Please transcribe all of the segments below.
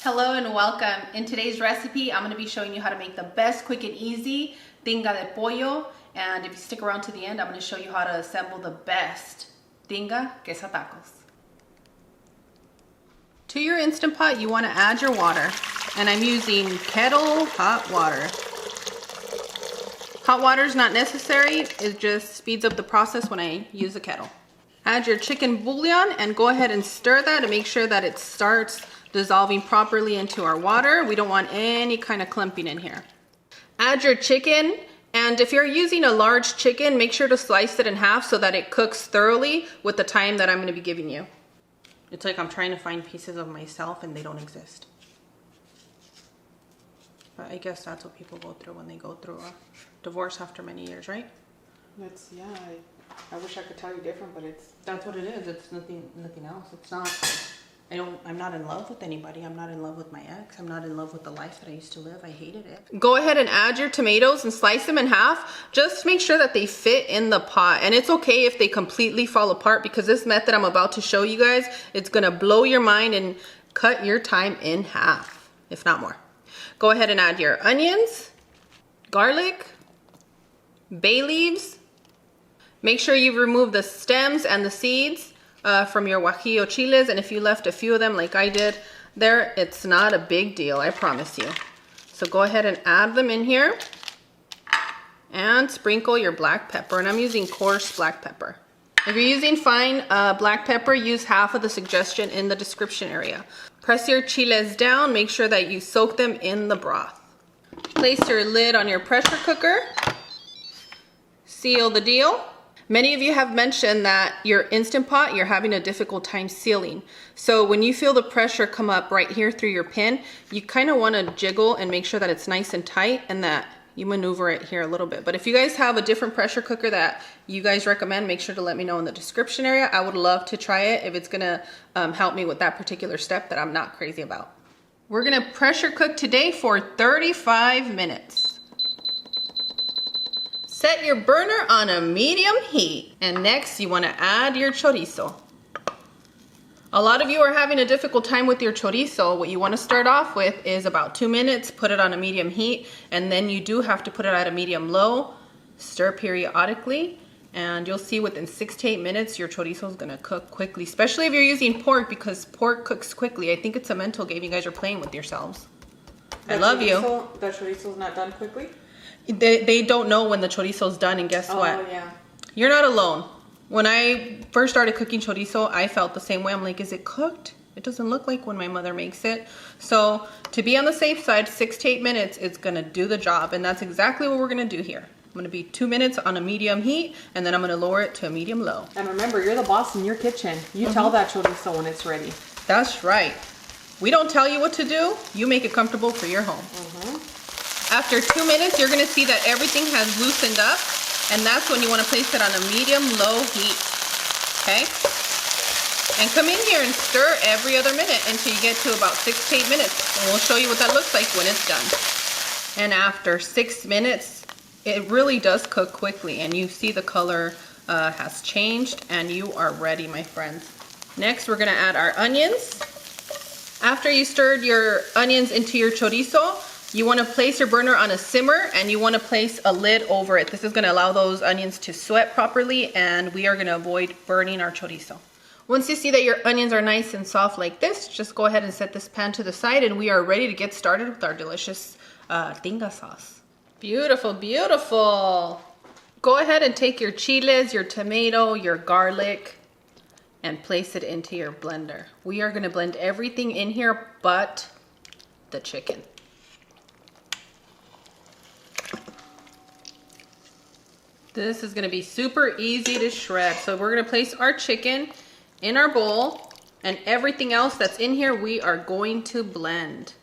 Hello and welcome. In today's recipe, I'm going to be showing you how to make the best, quick and easy tinga de pollo. And if you stick around to the end, I'm going to show you how to assemble the best tinga queso tacos. To your Instant Pot, you want to add your water. And I'm using kettle hot water. Hot water is not necessary. It just speeds up the process when I use a kettle. Add your chicken bouillon and go ahead and stir that to make sure that it starts dissolving properly into our water. We don't want any kind of clumping in here. Add your chicken, and if you're using a large chicken, make sure to slice it in half so that it cooks thoroughly with the time that I'm going to be giving you. It's like I'm trying to find pieces of myself and they don't exist. But I guess that's what people go through when they go through a divorce after many years, right? That's, yeah, I wish I could tell you different, but that's what it is. It's nothing else. It's not, I'm not in love with anybody. I'm not in love with my ex. I'm not in love with the life that I used to live. I hated it. Go ahead and add your tomatoes and slice them in half. Just make sure that they fit in the pot. And it's okay if they completely fall apart, because this method I'm about to show you guys, it's gonna blow your mind and cut your time in half, if not more. Go ahead and add your onions, garlic, bay leaves. Make sure you remove the stems and the seeds from your Guajillo Chiles, and if you left a few of them like I did there, it's not a big deal, I promise you. So go ahead and add them in here and sprinkle your black pepper, and I'm using coarse black pepper. If you're using fine black pepper, use half of the suggestion in the description area. Press your chiles down, make sure that you soak them in the broth. Place your lid on your pressure cooker, seal the deal. Many of you have mentioned that your Instant Pot, you're having a difficult time sealing. So when you feel the pressure come up right here through your pin, you kind of want to jiggle and make sure that it's nice and tight and that you maneuver it here a little bit. But if you guys have a different pressure cooker that you guys recommend, make sure to let me know in the description area. I would love to try it if it's gonna help me with that particular step that I'm not crazy about. We're gonna pressure cook today for 35 minutes. Set your burner on a medium heat, and next you want to add your chorizo. A lot of you are having a difficult time with your chorizo. What you want to start off with is about 2 minutes, put it on a medium heat, and then you do have to put it at a medium low, stir periodically, and you'll see within 6 to 8 minutes your chorizo is going to cook quickly, especially if you're using pork, because pork cooks quickly. I think it's a mental game. You guys are playing with yourselves. I love you. The chorizo's not done quickly? They don't know when the chorizo's done, and guess what? Oh, yeah. You're not alone. When I first started cooking chorizo, I felt the same way. I'm like, is it cooked? It doesn't look like when my mother makes it. So to be on the safe side, 6 to 8 minutes is gonna do the job, and that's exactly what we're gonna do here. I'm gonna be 2 minutes on a medium heat, and then I'm gonna lower it to a medium low. And remember, you're the boss in your kitchen. You tell that chorizo when it's ready. That's right. We don't tell you what to do. You make it comfortable for your home. After 2 minutes, you're gonna see that everything has loosened up, and that's when you wanna place it on a medium-low heat, okay? And come in here and stir every other minute until you get to about 6 to 8 minutes, and we'll show you what that looks like when it's done. And after 6 minutes, it really does cook quickly, and you see the color has changed, and you are ready, my friends. Next, we're gonna add our onions. After you stirred your onions into your chorizo, you want to place your burner on a simmer, and you want to place a lid over it. This is going to allow those onions to sweat properly, and we are going to avoid burning our chorizo. Once you see that your onions are nice and soft like this, just go ahead and set this pan to the side, and we are ready to get started with our delicious tinga sauce. Beautiful, beautiful. Go ahead and take your chiles, your tomato, your garlic, and place it into your blender. We are going to blend everything in here but the chicken. This is gonna be super easy to shred. So we're gonna place our chicken in our bowl, and everything else that's in here we are going to blend.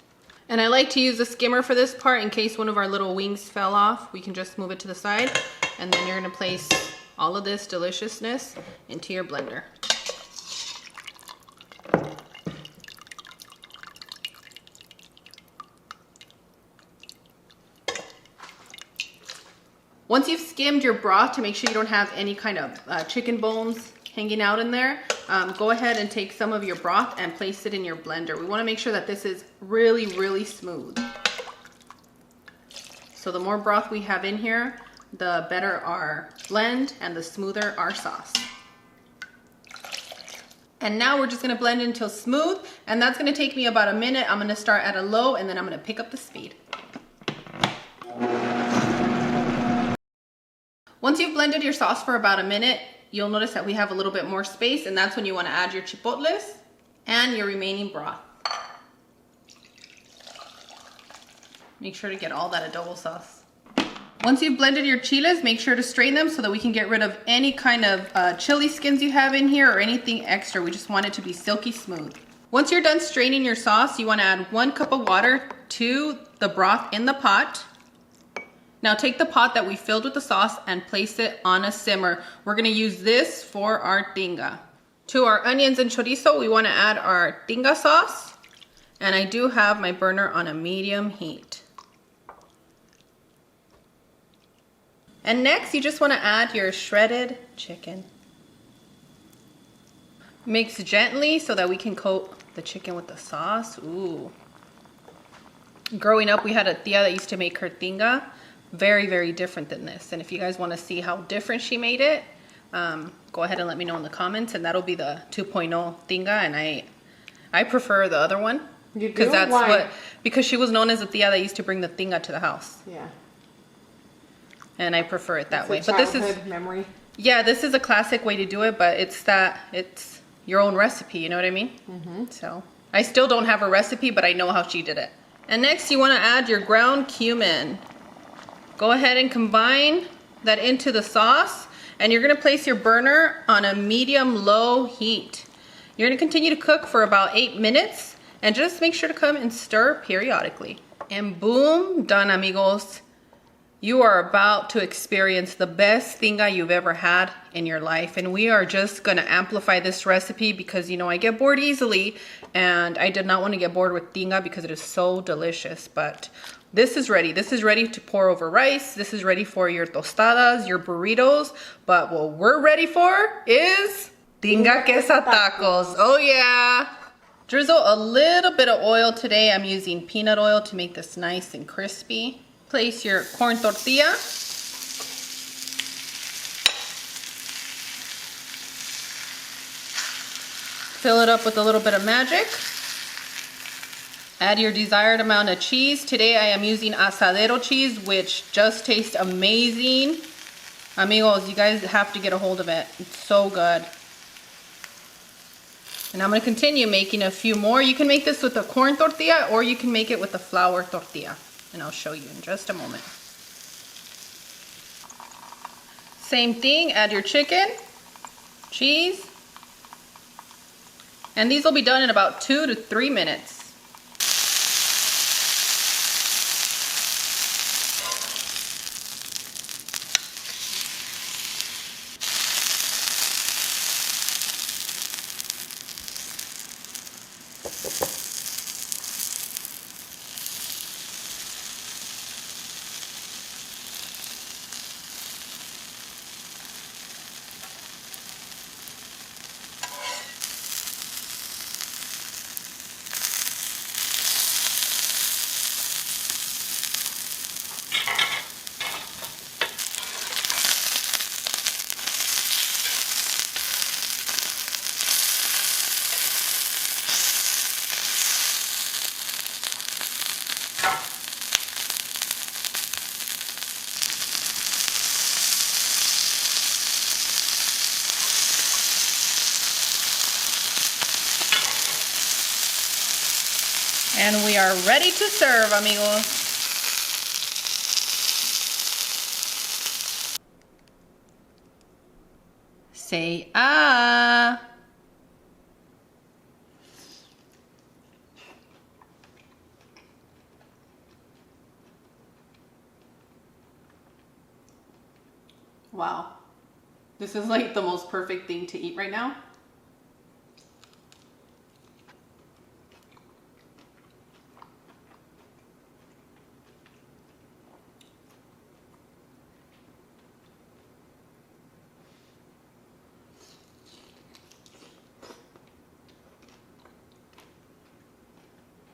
And I like to use a skimmer for this part in case one of our little wings fell off. We can just move it to the side, and then you're gonna place all of this deliciousness into your blender. Once you've skimmed your broth to make sure you don't have any kind of chicken bones hanging out in there, go ahead and take some of your broth and place it in your blender. We want to make sure that this is really, really smooth. So the more broth we have in here, the better our blend and the smoother our sauce. And now we're just gonna blend until smooth, and that's gonna take me about a minute. I'm gonna start at a low, and then I'm gonna pick up the speed. Once you've blended your sauce for about a minute, you'll notice that we have a little bit more space, and that's when you wanna add your chipotles and your remaining broth. Make sure to get all that adobo sauce. Once you've blended your chiles, make sure to strain them so that we can get rid of any kind of chili skins you have in here or anything extra. We just want it to be silky smooth. Once you're done straining your sauce, you want to add 1 cup of water to the broth in the pot. Now take the pot that we filled with the sauce and place it on a simmer. We're going to use this for our tinga. To our onions and chorizo, we want to add our tinga sauce. And I do have my burner on a medium heat. And next, you just want to add your shredded chicken. Mix gently so that we can coat the chicken with the sauce. Ooh. Growing up, we had a tia that used to make her tinga. Very, very different than this. And if you guys want to see how different she made it, go ahead and let me know in the comments. And that'll be the 2.0 tinga. And I prefer the other one. You do? Because that's Why? because she was known as a tia that used to bring the tinga to the house. Yeah. And I prefer it that way. It's a But this is childhood memory. Yeah, this is a classic way to do it, but it's your own recipe, you know what I mean? Mm-hmm. So I still don't have a recipe, but I know how she did it. And next you want to add your ground cumin. Go ahead and combine that into the sauce, and you're going to place your burner on a medium-low heat. You're going to continue to cook for about 8 minutes, and just make sure to come and stir periodically. And boom, done, amigos. You are about to experience the best tinga you've ever had in your life. And we are just gonna amplify this recipe because, you know, I get bored easily, and I did not want to get bored with tinga because it is so delicious. But this is ready. This is ready to pour over rice. This is ready for your tostadas, your burritos. But what we're ready for is tinga queso tacos. Oh yeah. Drizzle a little bit of oil today. I'm using peanut oil to make this nice and crispy. Place your corn tortilla. Fill it up with a little bit of magic. Add your desired amount of cheese. Today I am using asadero cheese, which just tastes amazing. Amigos, you guys have to get a hold of it. It's so good. And I'm going to continue making a few more. You can make this with a corn tortilla, or you can make it with a flour tortilla. And I'll show you in just a moment. Same thing, add your chicken, cheese, and these will be done in about 2 to 3 minutes. And we are ready to serve, amigos. Say ah. Wow. This is like the most perfect thing to eat right now.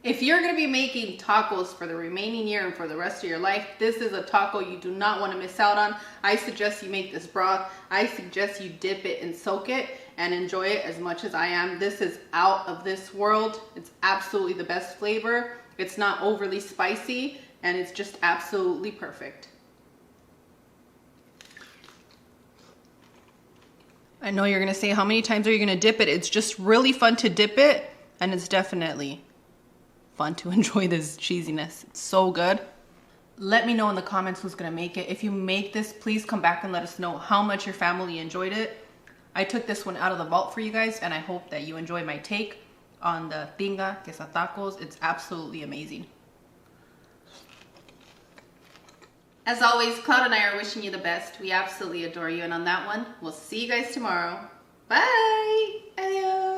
If you're gonna be making tacos for the remaining year and for the rest of your life, this is a taco you do not want to miss out on. I suggest you make this broth. I suggest you dip it and soak it and enjoy it as much as I am. This is out of this world. It's absolutely the best flavor. It's not overly spicy, and it's just absolutely perfect. I know you're gonna say, how many times are you gonna dip it? It's just really fun to dip it, and it's definitely fun to enjoy this cheesiness. It's so good. Let me know in the comments who's gonna make it. If you make this, please come back and let us know how much your family enjoyed it. I took this one out of the vault for you guys, and I hope that you enjoy my take on the Tinga queso tacos. It's absolutely amazing. As always, Cloud and I are wishing you the best. We absolutely adore you, and on that one, we'll see you guys tomorrow. Bye! Adios!